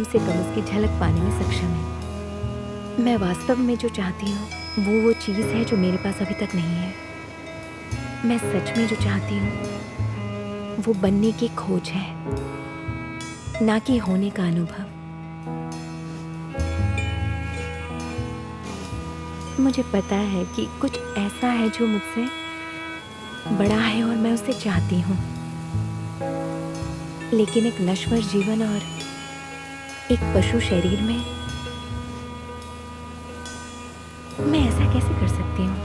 से कम उसकी झलक पाने में सक्षम है। मैं वास्तव में जो चाहती हूँ वो चीज़ है जो मेरे पास अभी तक नहीं है। मैं सच में जो चाहती हूँ वो बनने की खोज है, ना कि होने का अनुभव। मुझे पता है कि कुछ ऐसा है जो मुझसे बड़ा है और मैं उसे चाहती हूँ, लेकिन एक नश्वर जीवन और एक पशु शरीर में मैं ऐसा कैसे कर सकती हूँ?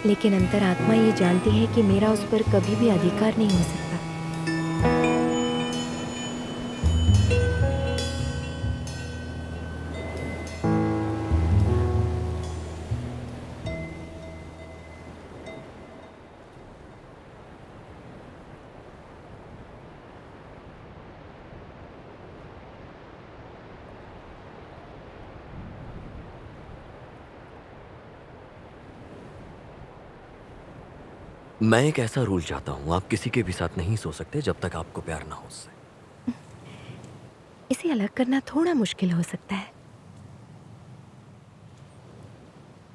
लेकिन अंतरात्मा ये जानती है कि मेरा उस पर कभी भी अधिकार नहीं हो सकता। मैं एक ऐसा रूल चाहता हूँ, आप किसी के भी साथ नहीं सो सकते जब तक आपको प्यार ना हो उससे। इसे अलग करना थोड़ा मुश्किल हो सकता है।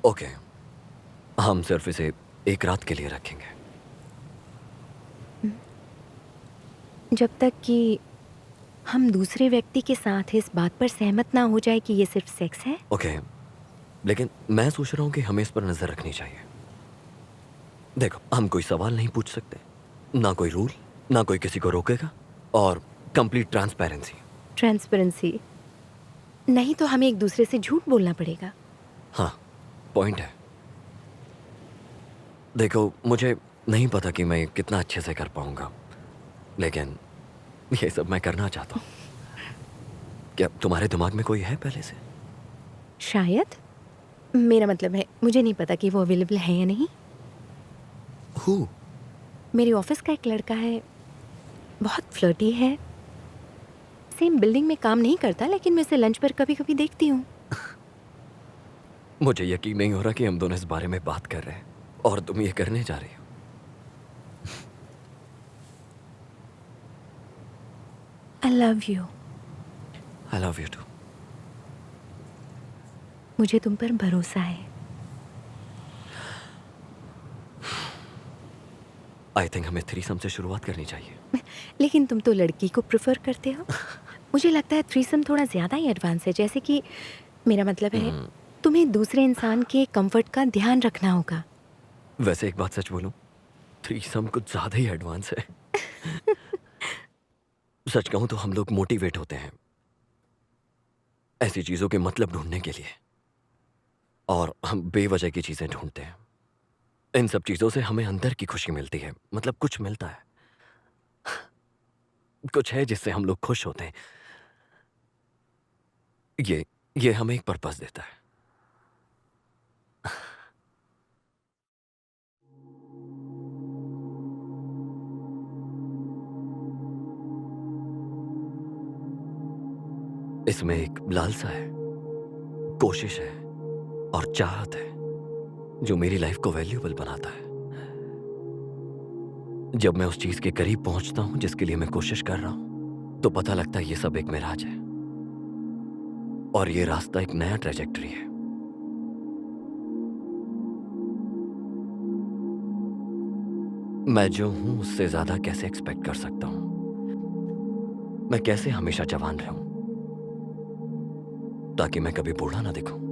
ओके, हम सिर्फ इसे एक रात के लिए रखेंगे। जब तक कि हम दूसरे व्यक्ति के साथ इस बात पर सहमत ना हो जाए कि ये सिर्फ सेक्स है। ओके, लेकिन मैं सोच रहा हूँ कि हमें इस पर नजर रखनी चाहिए। देखो, हम कोई सवाल नहीं पूछ सकते, ना कोई रूल, ना कोई किसी को रोकेगा, और कंप्लीट ट्रांसपेरेंसी। ट्रांसपेरेंसी नहीं तो हमें एक दूसरे से झूठ बोलना पड़ेगा। हाँ, पॉइंट है। देखो, मुझे नहीं पता कि मैं कितना अच्छे से कर पाऊंगा, लेकिन ये सब मैं करना चाहता हूँ। क्या तुम्हारे दिमाग में कोई है पहले से? शायद, मेरा मतलब है मुझे नहीं पता कि वो अवेलेबल है या नहीं। हु? मेरे ऑफिस का एक लड़का है, बहुत फ्लर्टी है, सेम बिल्डिंग में काम नहीं करता, लेकिन मैं उसे लंच पर कभी कभी देखती हूँ। मुझे यकीन नहीं हो रहा कि हम दोनों इस बारे में बात कर रहे हैं और तुम ये करने जा रही हो। I love you. I love you too. मुझे तुम पर भरोसा है। आई थिंक हमें थ्रीसम से शुरुआत करनी चाहिए। लेकिन तुम तो लड़की को प्रेफर करते हो। मुझे लगता है थ्रीसम थोड़ा ज़्यादा ही एडवांस है, जैसे कि मेरा मतलब है तुम्हें दूसरे इंसान के कंफर्ट का ध्यान रखना होगा। वैसे एक बात सच बोलूं, थ्रीसम कुछ ज्यादा ही एडवांस है। सच कहूं तो हम लोग मोटिवेट होते हैं ऐसी चीजों के मतलब ढूंढने के लिए, और हम बेवजह की चीजें ढूंढते हैं। इन सब चीजों से हमें अंदर की खुशी मिलती है, मतलब कुछ मिलता है, कुछ है जिससे हम लोग खुश होते हैं। ये हमें एक पर्पस देता है। इसमें एक लालसा है, कोशिश है और चाहत है जो मेरी लाइफ को वैल्यूएबल बनाता है। जब मैं उस चीज के करीब पहुंचता हूं जिसके लिए मैं कोशिश कर रहा हूं, तो पता लगता है ये सब एक मिराज है और ये रास्ता एक नया ट्रेजेक्टरी है। मैं जो हूं उससे ज्यादा कैसे एक्सपेक्ट कर सकता हूं? मैं कैसे हमेशा जवान रहूं ताकि मैं कभी बूढ़ा ना दिखूं?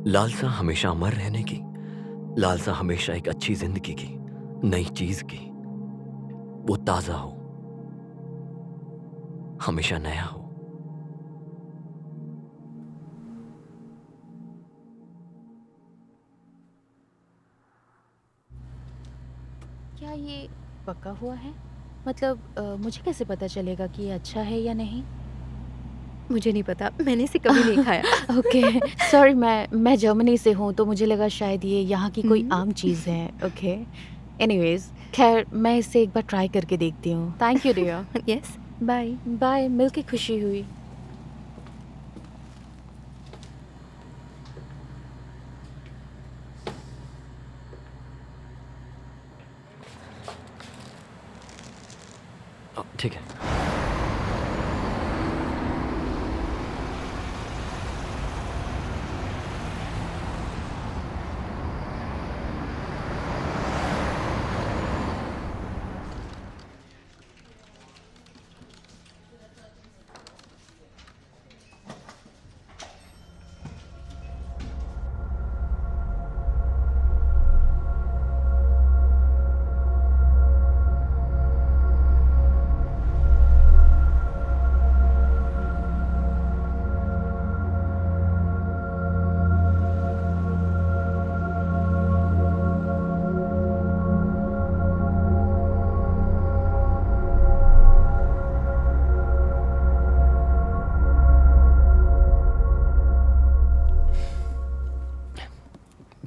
लालसा हमेशा अमर रहने की, लालसा हमेशा एक अच्छी जिंदगी की, नई चीज की, वो ताजा हो, हमेशा नया हो। क्या ये पका हुआ है? मतलब मुझे कैसे पता चलेगा कि ये अच्छा है या नहीं? मुझे नहीं पता, मैंने इसे कभी नहीं खाया। ओके, सॉरी, मैं जर्मनी से हूँ तो मुझे लगा शायद ये यहाँ की कोई आम चीज़ है। ओके, एनीवेज़, खैर मैं इसे एक बार ट्राई करके देखती हूँ। Thank you dear. Yes, bye. Bye, मिलके खुशी हुई। ठीक है।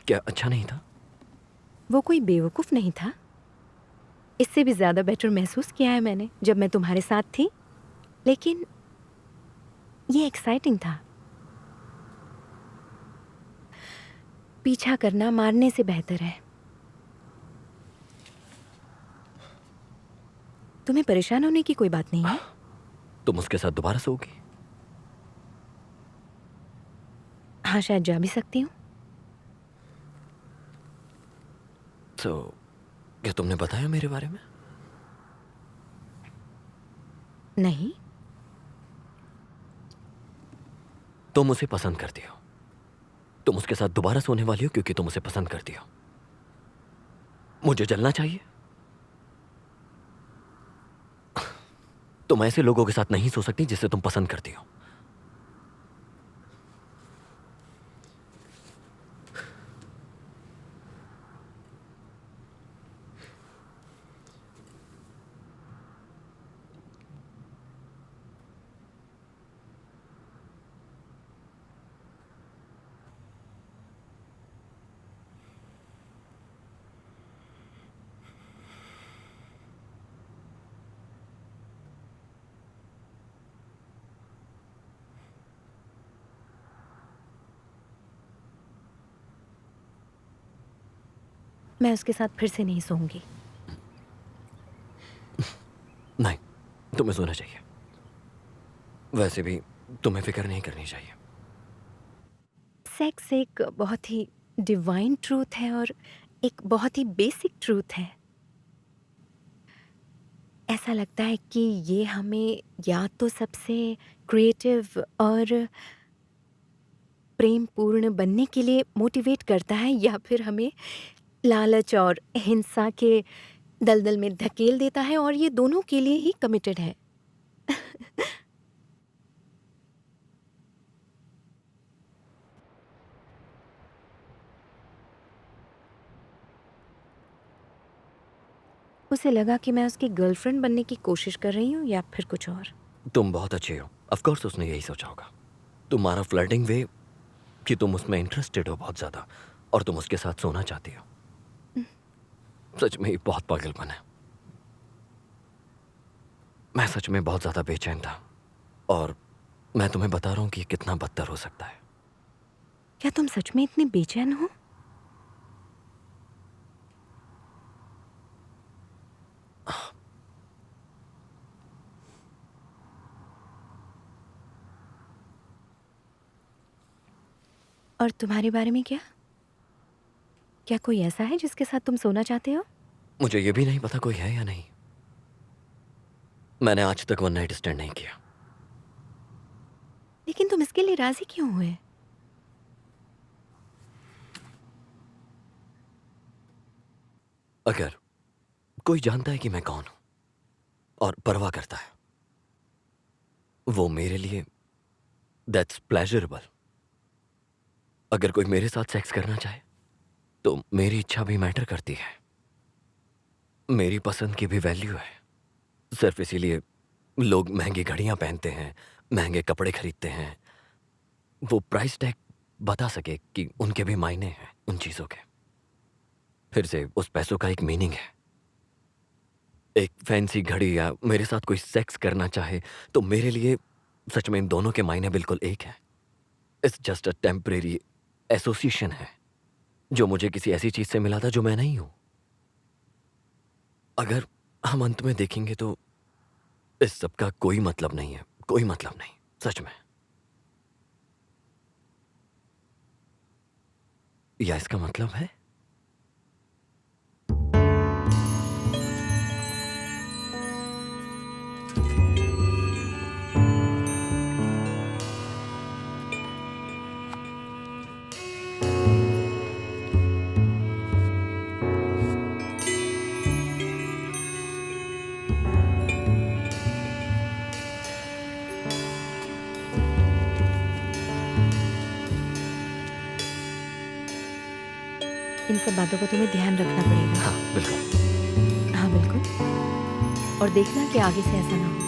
क्या अच्छा नहीं था? वो कोई बेवकूफ़ नहीं था। इससे भी ज़्यादा बेटर महसूस किया है मैंने जब मैं तुम्हारे साथ थी। लेकिन ये एक्साइटिंग था। पीछा करना मारने से बेहतर है। तुम्हें परेशान होने की कोई बात नहीं है? तुम उसके साथ दोबारा सोओगी? हाँ, शायद जा भी सकती हूँ। तो क्या तुमने बताया मेरे बारे में? नहीं। तुम उसे पसंद करती हो। तुम उसके साथ दोबारा सोने वाली हो क्योंकि तुम उसे पसंद करती हो। मुझे जलना चाहिए? तुम ऐसे लोगों के साथ नहीं सो सकती जिसे तुम पसंद करती हो। मैं उसके साथ फिर से नहीं सोऊंगी। नहीं, तुम्हें सोना चाहिए। वैसे भी तुम्हें फिक्र नहीं करनी चाहिए। सेक्स एक बहुत ही डिवाइन ट्रूथ है और एक बहुत ही बेसिक ट्रूथ है। ऐसा लगता है कि ये हमें या तो सबसे क्रिएटिव और प्रेमपूर्ण बनने के लिए मोटिवेट करता है या फिर हमें लालच और हिंसा के दलदल में धकेल देता है, और ये दोनों के लिए ही कमिटेड है। उसे लगा कि मैं उसकी गर्लफ्रेंड बनने की कोशिश कर रही हूँ या फिर कुछ और। तुम बहुत अच्छे हो। ऑफ कोर्स उसने यही सोचा होगा। तुम्हारा फ्लर्टिंग वे कि तुम उसमें इंटरेस्टेड हो बहुत ज्यादा और तुम उसके साथ सोना चाहती हो। सच में ये बहुत पागलपन है। मैं सच में बहुत ज्यादा बेचैन था और मैं तुम्हें बता रहा हूं कि ये कितना बदतर हो सकता है। क्या तुम सच में इतने बेचैन हो? और तुम्हारे बारे में क्या? क्या कोई ऐसा है जिसके साथ तुम सोना चाहते हो? मुझे ये भी नहीं पता कोई है या नहीं। मैंने आज तक वन नाइट स्टैंड नहीं किया। लेकिन तुम इसके लिए राजी क्यों हुए? अगर कोई जानता है कि मैं कौन हूं और परवाह करता है, वो मेरे लिए दैट्स प्लेजरेबल। अगर कोई मेरे साथ सेक्स करना चाहे तो मेरी इच्छा भी मैटर करती है। मेरी पसंद की भी वैल्यू है। सिर्फ इसीलिए लोग महंगी घड़ियां पहनते हैं, महंगे कपड़े खरीदते हैं, वो प्राइस टैग बता सके कि उनके भी मायने हैं उन चीजों के। फिर से उस पैसों का एक मीनिंग है। एक फैंसी घड़ी या मेरे साथ कोई सेक्स करना चाहे तो मेरे लिए सच में इन दोनों के मायने बिल्कुल एक है। It's just a temporary association है जो मुझे किसी ऐसी चीज से मिला था जो मैं नहीं हूं। अगर हम अंत में देखेंगे तो इस सब का कोई मतलब नहीं है, कोई मतलब नहीं, सच में। या इसका मतलब है? इन सब बातों का तुम्हें ध्यान रखना पड़ेगा। हाँ, बिल्कुल। हाँ, बिल्कुल। और देखना कि आगे से ऐसा ना हो।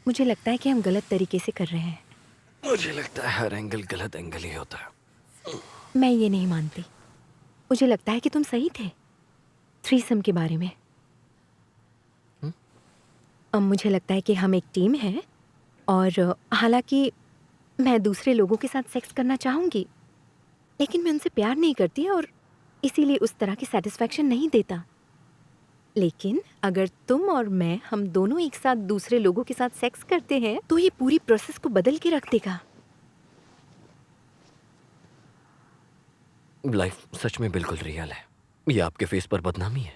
मुझे लगता है कि हम गलत तरीके से कर रहे हैं। मुझे लगता है हर एंगल गलत एंगल ही होता है। मैं ये नहीं मानती। मुझे लगता है कि तुम सही थे थ्रीसम के बारे में। अब मुझे लगता है कि हम एक टीम है और हालांकि मैं दूसरे लोगों के साथ सेक्स करना चाहूँगी, लेकिन मैं उनसे प्यार नहीं करती और इसीलिए उस तरह की सेटिस्फैक्शन नहीं देता। लेकिन अगर तुम और मैं हम दोनों एक साथ दूसरे लोगों के साथ सेक्स करते हैं तो ये पूरी प्रोसेस को बदल के रख देगा। लाइफ सच में बिल्कुल रियल है। ये आपके फेस पर बदनामी है।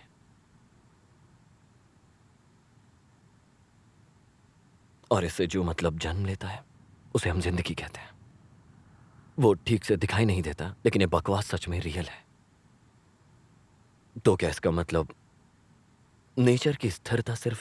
और इससे जो मतलब जन्म लेता है उसे हम जिंदगी कहते हैं। वो ठीक से दिखाई नहीं देता, लेकिन ये बकवास सच में रियल है। तो क्या इसका मतलब नेचर की स्थिरता सिर्फ